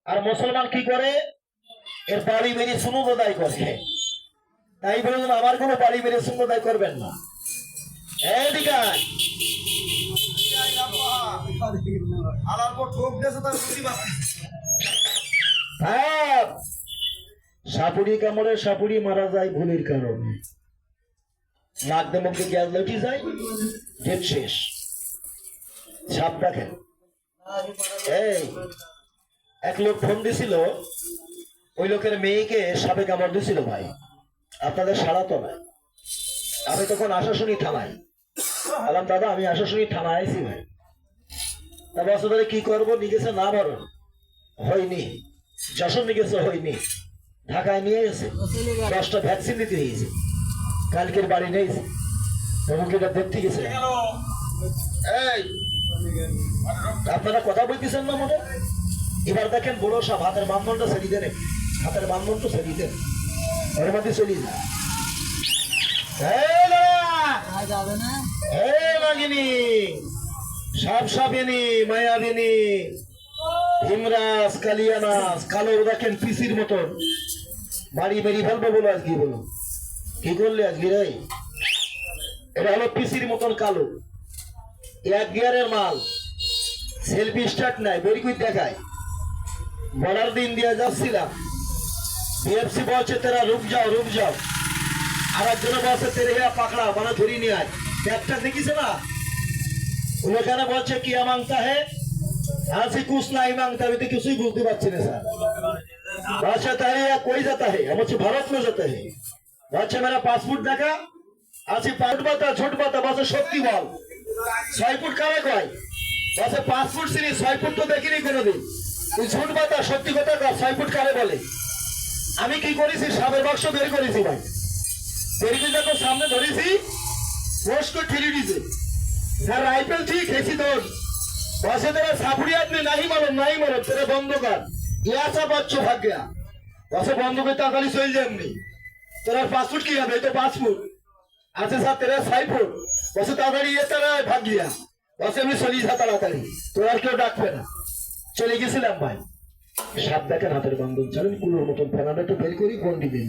আর মুসলমান কি করে, এর বাড়ি বেরিয়ে সুন্নত আদায় করে। তাই বলে আমার কোনো বাড়ি বেরিয়ে সুন্নত আদায় করবেন না। এদিকে আয়। হ্যাঁ, সাপুড়ি কামড়ে সাপুড়ি মারা যায় ভুলের কারণে। নাক দিয়ে মুখে গ্যাস লেটি যায়, ডেট শেষ। সাপ দেখেন। এই এক লোক ফোন দিছিল, ওই লোকের মেয়েকে সাপে কামড় দিছিল। ভাই আপনাদের সারা তো নাই। আমি তখন আশাশুনি থানায় বললাম, দাদা আমি আশাশুনি থানায় আইছি ভাই। তা বছর ধরে কি করবো, নিয়ে গেছে না বড় হয়নি, যশোর নিয়ে গেছে হয়নি, ঢাকায় নিয়ে গেছে 10টা ভ্যাকসিন দিতে হয়েছে, কালকের বাড়ি নিয়েছে, রোগীটা দেখতে গেছে। এই আপনারা কথা বলতেছেন না মনে। এবার দেখেন বড় সাপ, হাতের বান্ধনটা ছেড়ে দেন, হাতের বান্ধনটা ছেড়ে দেন, ওর মধ্যে চলি না। সাপ সাপিনী মায়াবিনী হিমরাজ কালিয়ানাস কালো দেখেন পিসির মতন বাড়ি বেরিয়ে ফেলবো বলো। আজকে বলো কি করলে আজকে রে? এটা হলো পিসির মতন কালো, এক গিয়ারের মাল, সেলফি স্টার্ট নাই, বেরি করে দেখায়। বর্ডার দিয়ে ইন্ডিয়া যাচ্ছিলাম, বিএফসি বলছে তেরা রুক যাও, আর একজনে বলছে তেরে গিয়া পাকড়া, মানে ধরি নিয়ে আয়। ব্যাগটা দেখিছে না, ওখানে বলছে কি মাংতা হে, হাসি কুছ নাই মাংতা, আমি তো কিছুই বুঝতে পারছি না স্যার। বলছে তাই কই যাতা হে, আমি বলছি ভারত में जाता है। বলছে মেরা পাসপোর্ট দেখা, আছি পাউট বাতা ছোট বাতা, বলছে সত্যি বল 6 ফুট কারে কয়, বলছে 5 ফুট চিনি 6 ফুট তো দেখিনি কোনোদিন, তুই ছোট বাতা সত্যি কথা কর 6 ফুট কারে বলে। আমি কি করেছি, সাবের বাক্স বের করেছি ভাই, বেরিয়ে যখন সামনে ধরেছি পোস্ট করে ঠেলে দিয়েছে, স্যার রাইফেল ঠিক হেসি তোর, বসে तेरा सापुड़ी आदमी नहीं मालूम तेरे बंदो का ऐसा बच्चों भाग गया, बसे बंदो के ताकली सोई जाएंगे, तेरा पासपोर्ट किया भाई तो पासपोर्ट आज साथ तेरा 6 फुट, बसे ताकली ये तेरा भाग गया, बसे मैं सोली था ताकली तो यार क्यों डाक पे ना चले गए सिलम भाई। साथ देखें हाथेर बंधन चलें कुलोर मतन फैनाडा तो बेर करी कोन दिबेन।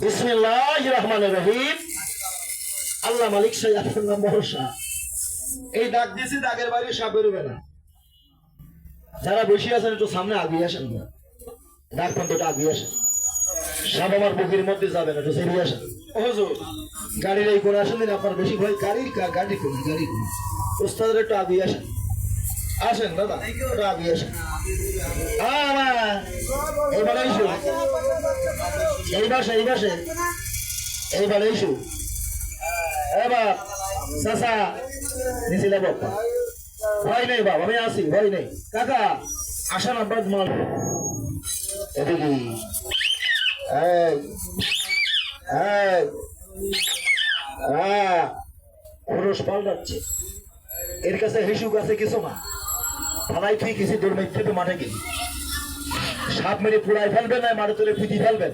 बिस्मिल्लाहिर रहमानिर रहीम, আল্লাহ মালিক সেই আপনার নাম ভরসা। এই ডাক দিয়েছি, ডাকের বাইরে সাপ বেরোবে না। যারা বসে আছেন একটু সামনে আগিয়ে আসেন, ডাক বন্ধটা আগিয়ে আসেন। সাপ আমার বুকের মধ্যে যাবে না, একটু সেরিয়ে আসেন। হুজুর গাড়ির এই কোণে আসেন, আপনার বেশি ভয় গাড়ি কোণে ওস্তাদের একটু আগিয়ে আসেন, আসেন দাদা একটু আগিয়ে আসেন। এইবারে ইস্যু, এইবারে ইস্যু এবার চাচা নিছিলে বাবা, ভয় নেই বাবা, আমি আসি, ভয় নেই কাকা, আসা না বাদ মাল এদিকে। খরচ পাল্টাচ্ছে, এর কাছে হিসুক আছে কিছু না, থানায় তুই কিছু দৌড় থেকে মাঠে গেলি, সাপ মেরে পুড়াই ফেলবেন না, মাঠে তুলে পুঁজি ফেলবেন,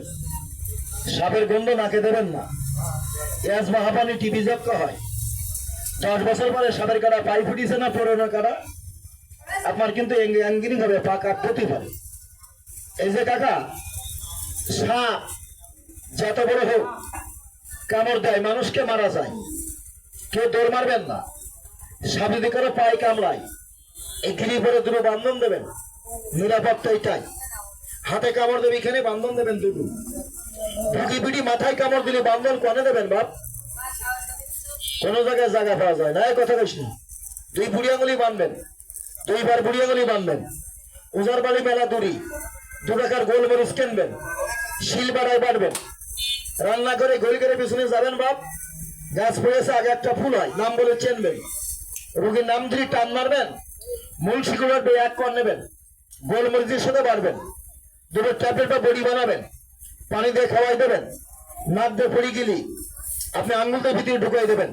সাপের গন্ধ নাকে দেবেন না। হাঁপানি টিভি জব্দ হয়, 10 বছর পরে সাপের কাটা পাই ফুটিছে না পুরোনো কাটা, আপনার কিন্তু অ্যাঙ্গিনিং হবে, পা কাটতে পারে। এই যে কাকা, সাপ যত বড় হোক কামড় দেয়, মানুষকে মারা যায়, কেউ দৌড় মারবেন না। সাপ যদি কারো পায়ে কামড়ায়, এই গিরি পরে দুটো বান্ধন দেবেন, নিরাপত্তা এটাই। হাতে কামড় দেবে, এখানে বান্ধন দেবেন দুটো, ঢুকি পিটি মাথায় কামড় দিলে বান্ধন কনে দেবেন বাপ, কোন জায়গায় জায়গা পাওয়া যায় না, এই কথা কইস না। 2 বুড়ি আঙুলি বাঁধবেন, 2 বার বুড়ি আঙুলি বাঁধবেন, উজার বাড়ি মেলা দূরি 2 টাকার গোলমরিচ কিনবেন, শিল বাড়ায় বাড়বেন, রান্না করে গলি করে পিছনে যাবেন বাপ, গাছ পড়েছে আগে একটা ফুল হয় নাম বলে চেনবেন, রোগীর নাম ধরে টান মারবেন, মূল শিকড়ের 1 কর নেবেন, গোলমরিচের সাথে বাড়বেন, 2 ট্যাবলেট বা বড়ি বানাবেন, পানি দিয়ে খাওয়াই দেবেন, নাক দিয়ে পড়ি গেলি আপনি আঙ্গুলটা ভিতরে ঢুকাই দেবেন,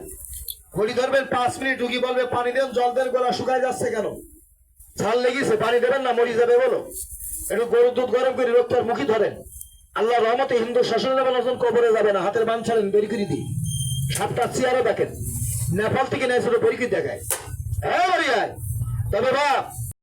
ঘড়ি ধরবেন 5 মিনিট, ঢুকি বলবে পানি দেন, জল দেন, গলা শুকায় যাচ্ছে কেন, ঝাল লেগেছে, পানি দেবেন না মরি যাবে বলো, একটু গরুর দুধ গরম করে রোগটার মুখী ধরেন, আল্লাহ রহমতে হিন্দু শাসনের মানুষজন কবরে যাবে না, হাতের বান ছাড়েন, বেরি করে দিই। সাপটা চেয়ারও দেখেন, নেপাল থেকে নেয় ছোট বেরি করে দেখায়, হ্যাঁ তবে বাপ